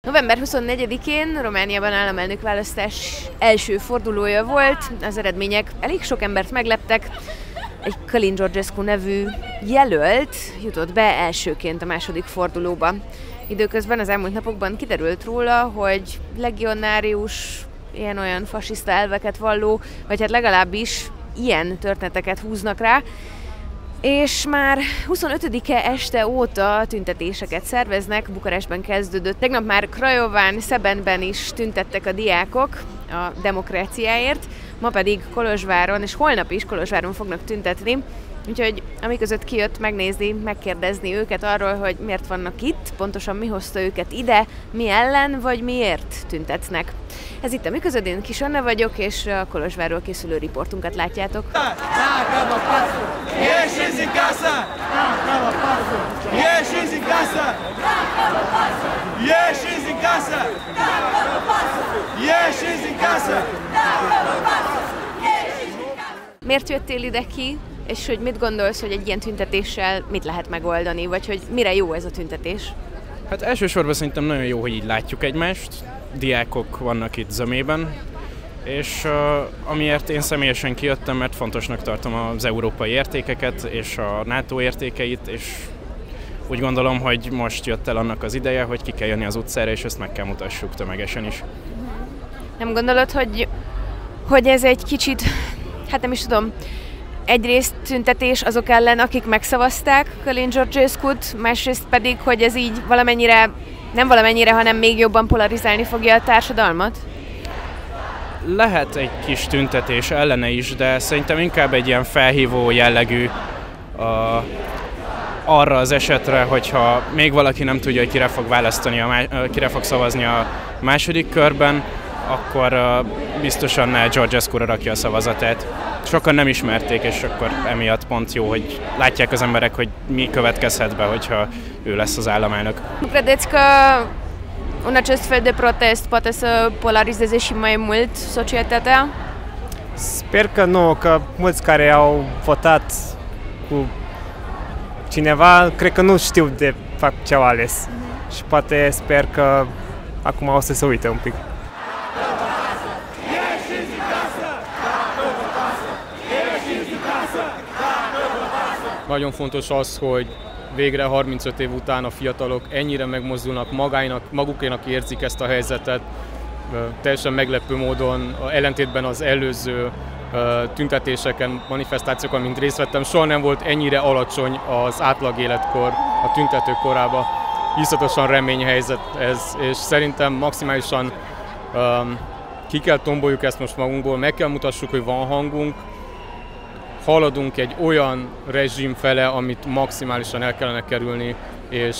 November 24-én Romániában államelnök-választás első fordulója volt, az eredmények elég sok embert megleptek. Egy Călin Georgescu nevű jelölt jutott be elsőként a második fordulóba. Időközben az elmúlt napokban kiderült róla, hogy legionárius, ilyen-olyan fasiszta elveket valló, vagy hát legalábbis ilyen történeteket húznak rá, és már 25-e este óta tüntetéseket szerveznek, Bukarestben kezdődött. Tegnap már Craiován, Szebenben is tüntettek a diákok a demokráciáért, ma pedig Kolozsváron, és holnap is Kolozsváron fognak tüntetni. Úgyhogy amiközött kijött megnézni, megkérdezni őket arról, hogy miért vannak itt, pontosan mi hozta őket ide, mi ellen, vagy miért tüntetnek. Ez itt a Miközöd, én Kis Anna vagyok, és a Kolozsvárról készülő riportunkat látjátok. Miért jöttél ide ki? És hogy mit gondolsz, hogy egy ilyen tüntetéssel mit lehet megoldani, vagy hogy mire jó ez a tüntetés? Hát elsősorban szerintem nagyon jó, hogy így látjuk egymást. Diákok vannak itt zömében, és amiért én személyesen kijöttem, mert fontosnak tartom az európai értékeket és a NATO értékeit, és úgy gondolom, hogy most jött el annak az ideje, hogy ki kell jönni az utcára, és ezt meg kell mutassuk tömegesen is. Nem gondolod, hogy ez egy kicsit, hát nem is tudom, egyrészt tüntetés azok ellen, akik megszavazták Călin Georgescut, másrészt pedig, hogy ez így valamennyire, nem valamennyire, hanem még jobban polarizálni fogja a társadalmat? Lehet egy kis tüntetés ellene is, de szerintem inkább egy ilyen felhívó jellegű arra az esetre, hogyha még valaki nem tudja, hogy kire fog szavazni a második körben, akkor biztosan ne Georgescu-ra rakja a szavazatát. Sokan nem ismerték, és akkor emiatt pont jó, hogy látják az emberek, hogy mi következhet be, hogyha ő lesz az államelnök. Credeți că un acest fel de protest poate să polarizeze și mai mult societatea? Sper că nu, că mulți care au votat cu cineva, cred că nu știu de fapt ce au ales. Și poate sper că acum o să se uite un pic. Nagyon fontos az, hogy végre 35 év után a fiatalok ennyire megmozdulnak, magukénak érzik ezt a helyzetet. Teljesen meglepő módon, ellentétben az előző tüntetéseken, manifestációkon, mint részt vettem, soha nem volt ennyire alacsony az átlag életkor a tüntetők korában. Iszonyatosan reményhelyzet ez, és szerintem maximálisan ki kell tomboljuk ezt most magunkból, meg kell mutassuk, hogy van hangunk, haladunk egy olyan rezsim fele, amit maximálisan el kellene kerülni, és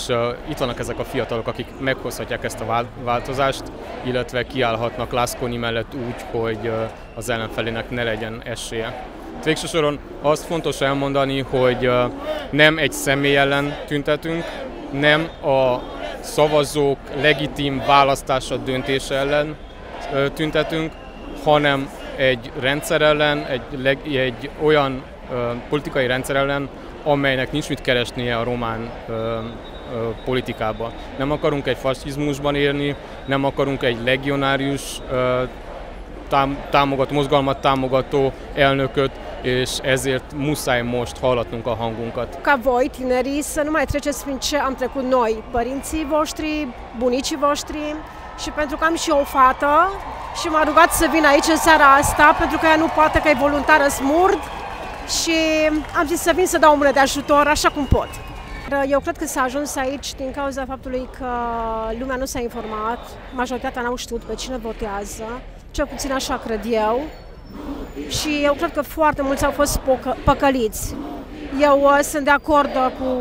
itt vannak ezek a fiatalok, akik meghozhatják ezt a változást, illetve kiállhatnak Lászkóni mellett úgy, hogy az ellenfelének ne legyen esélye. Végső soron azt fontos elmondani, hogy nem egy személy ellen tüntetünk, nem a szavazók legitim választása, döntése ellen tüntetünk, hanem egy rendszer ellen, egy olyan politikai rendszer ellen, amelynek nincs mit keresnie a román politikában. Nem akarunk egy fasizmusban élni, nem akarunk egy legionárius mozgalmat támogató elnököt, és ezért muszáj most hallatnunk a hangunkat. Ca voi, tinerii, să nu mai treceți prin ce am trecut noi, părinții voștri, bunicii voștri, și pentru că am și eu o fată și m-a rugat să vin aici în seara asta, pentru că ea nu poate, că e voluntară smurd, și am zis să vin să dau o mână de ajutor așa cum pot. Eu cred că s-a ajuns aici din cauza faptului că lumea nu s-a informat, majoritatea n-au știut pe cine votează, cel puțin așa cred eu, și eu cred că foarte mulți au fost păcăliți. Eu sunt de acord cu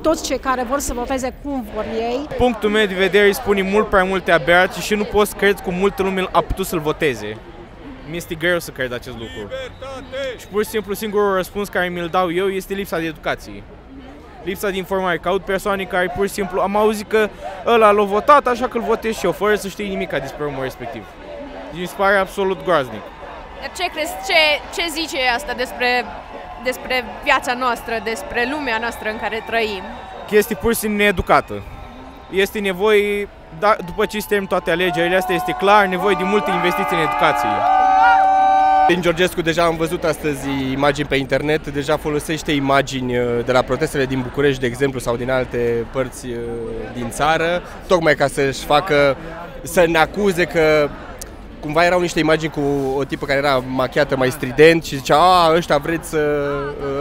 toți cei care vor să voteze cum vor ei. Punctul meu de vedere îi spune mult prea multe aberații și nu pot să cred cum multă lume a putut să-l voteze. Mi-este greu să cred acest lucru. Și pur și simplu singurul răspuns care mi-l dau eu este lipsa de educație. Lipsa de informare. Caut persoane care pur și simplu am auzit că ăla l-a votat, așa că îl votez și eu, fără să știe nimic despre omul respectiv. Mi se pare absolut groaznic. Ce crezi, ce zice asta despre viața noastră, despre lumea noastră în care trăim? Că este pur și simplu needucată. Este nevoie după ce sistem toate alegerile astea, este clar nevoie de multe investiții în educație. Călin Georgescu, deja am văzut astăzi imagini pe internet, deja folosește imagini de la protestele din București, de exemplu, sau din alte părți din țară, tocmai ca să ne acuze că cumva erau niște imagini cu o tipă care era machiată mai strident și zicea,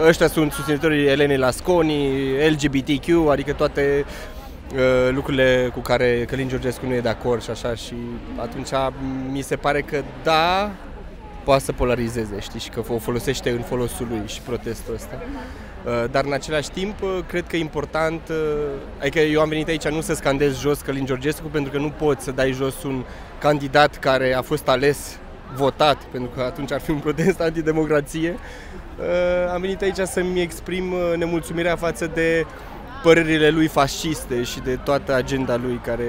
ăștia sunt susținătorii Elenei Lasconi, LGBTQ, adică toate lucrurile cu care Călin Georgescu nu e de acord și așa, și atunci mi se pare că da, poate să polarizeze, știi, și că o folosește în folosul lui și protestul ăsta. Dar în același timp, cred că e important, adică eu am venit aici nu să scandez jos Călin Georgescu, pentru că nu poți să dai jos un candidat care a fost ales, votat, pentru că atunci ar fi un protest antidemocrație. Am venit aici să-mi exprim nemulțumirea față de părerile lui fasciste și de toată agenda lui care,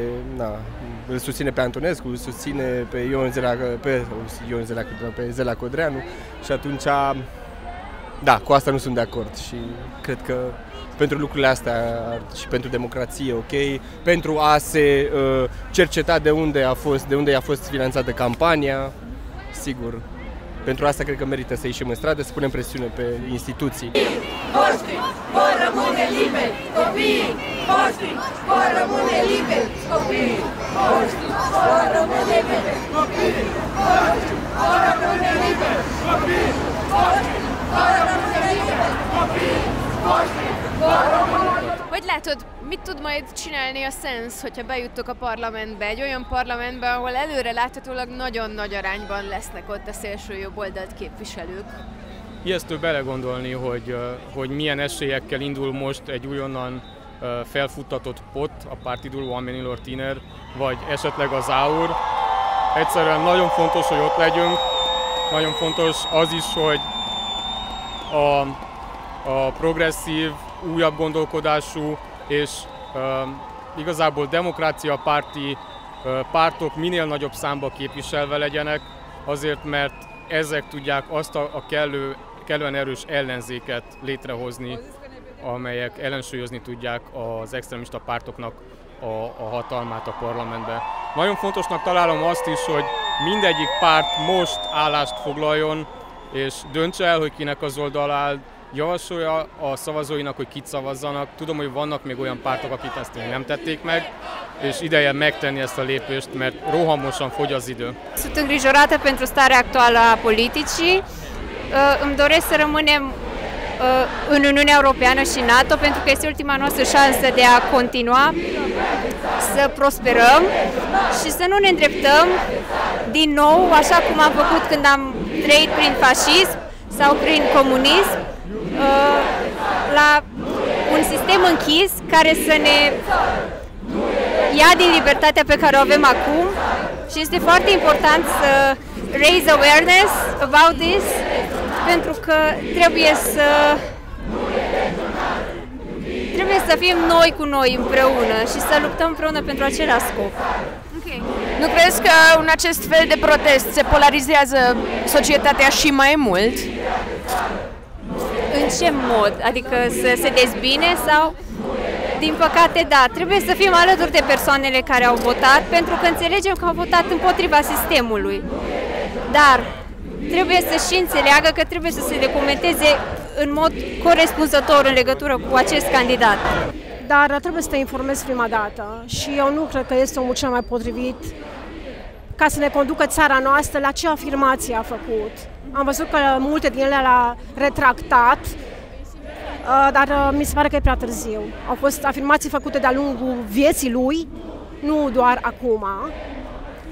îl susține pe Antonescu, îl susține pe Zela Codreanu și atunci, da, cu asta nu sunt de acord și cred că pentru lucrurile astea și pentru democrație, ok, pentru a se cerceta de unde a fost finanțată campania, sigur. Pentru asta cred că merită să ieșim în stradă, să punem presiune pe instituții. Voștri vor rămâne liberi, copiii voștri vor rămâne liberi, copiii voștri vor rămâne liberi, copiii voștri vor rămâne liberi, copiii voștri vor rămâne liberi, copiii voștri vor rămâne liberi. Hogy látod, mit tud majd csinálni a SZENSZ, hogyha bejuttok a parlamentbe, egy olyan parlamentbe, ahol előre láthatólag nagyon nagy arányban lesznek ott a szélső jobb oldalt képviselők? Ijesztő belegondolni, hogy milyen esélyekkel indul most egy újonnan felfuttatott POT, a Partidul Oamenilor Tineri, vagy esetleg az AUR. Egyszerűen nagyon fontos, hogy ott legyünk, nagyon fontos az is, hogy a progresszív, újabb gondolkodású és igazából demokráciapárti pártok minél nagyobb számba képviselve legyenek, azért mert ezek tudják azt a kellően erős ellenzéket létrehozni, amelyek ellensúlyozni tudják az extremista pártoknak a hatalmát a parlamentben. Nagyon fontosnak találom azt is, hogy mindegyik párt most állást foglaljon, és döntse el, hogy kinek az oldala áll, javasolja a szavazóinak, hogy kit szavazzanak. Tudom, hogy vannak még olyan pártok, akik ezt még nem tették meg, és ideje megtenni ezt a lépést, mert rohamosan fogy az idő. Sunt îngrijorată pentru starea actuală a politicii. Îmi doresc să rămânem în Uniunea Europeană și NATO, pentru că este ultima noastră șansă de a continua să prosperăm și să nu ne îndreptăm din nou, așa cum am făcut când am trăit prin fascism sau prin comunism, la un sistem închis care să ne ia din libertatea pe care o avem acum, și este foarte important să raise awareness about this, pentru că trebuie să fim noi cu noi împreună și să luptăm împreună pentru același scop. Okay. Nu crezi că în acest fel de protest se polarizează societatea și mai mult? În ce mod? Adică să se dezbine sau? Din păcate, da. Trebuie să fim alături de persoanele care au votat, pentru că înțelegem că au votat împotriva sistemului. Dar trebuie să și înțeleagă că trebuie să se documenteze în mod corespunzător în legătură cu acest candidat. Dar trebuie să te informezi prima dată și eu nu cred că este omul cel mai potrivit ca să ne conducă țara noastră la ce afirmație a făcut. Am văzut că multe din ele l-a retractat, dar mi se pare că e prea târziu. Au fost afirmații făcute de-a lungul vieții lui, nu doar acum.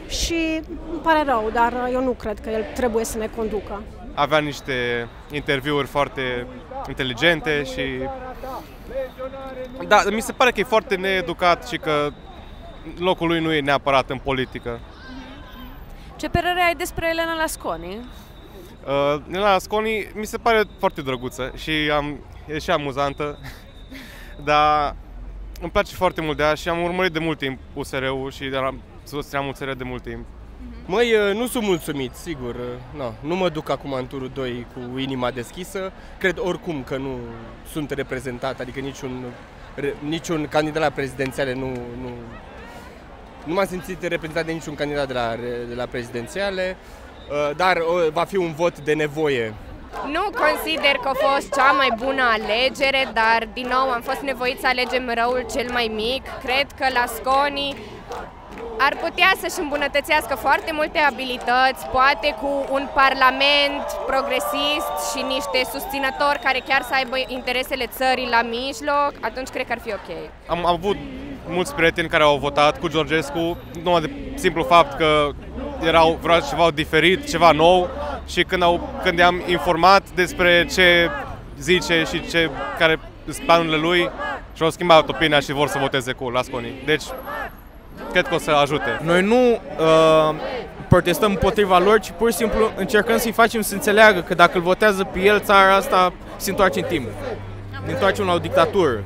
Și îmi pare rău, dar eu nu cred că el trebuie să ne conducă. Avea niște interviuri foarte inteligente și... Da, mi se pare că e foarte needucat și că locul lui nu e neapărat în politică. Ce părere ai despre Elena Lasconi? Elena Lasconi mi se pare foarte drăguță și e și amuzantă, dar îmi place foarte mult de ea și am urmărit de mult timp USR-ul și susțineam USR de mult timp. Măi, nu sunt mulțumit, sigur. Nu mă duc acum în turul 2 cu inima deschisă. Cred oricum că nu sunt reprezentat, adică niciun candidat la prezidențiale Nu m-am simțit reprezentat de niciun candidat de la prezidențiale, dar va fi un vot de nevoie. Nu consider că a fost cea mai bună alegere, dar din nou am fost nevoiți să alegem răul cel mai mic. Cred că Lasconi ar putea să-și îmbunătățească foarte multe abilități, poate cu un parlament progresist și niște susținători care chiar să aibă interesele țării la mijloc, atunci cred că ar fi ok. Am avut mulți prieteni care au votat cu Georgescu, numai de simplu fapt că vreau ceva diferit, ceva nou, și când i-am informat despre ce zice și care sunt planurile lui, și-au schimbat opinia și vor să voteze cu Lasconi. Deci, cred că o să ajute. Noi nu protestăm împotriva lor, ci pur și simplu încercăm să-i facem să înțeleagă că dacă îl votează pe el, țara asta se întoarce în timp. Ne întoarcem la o dictatură.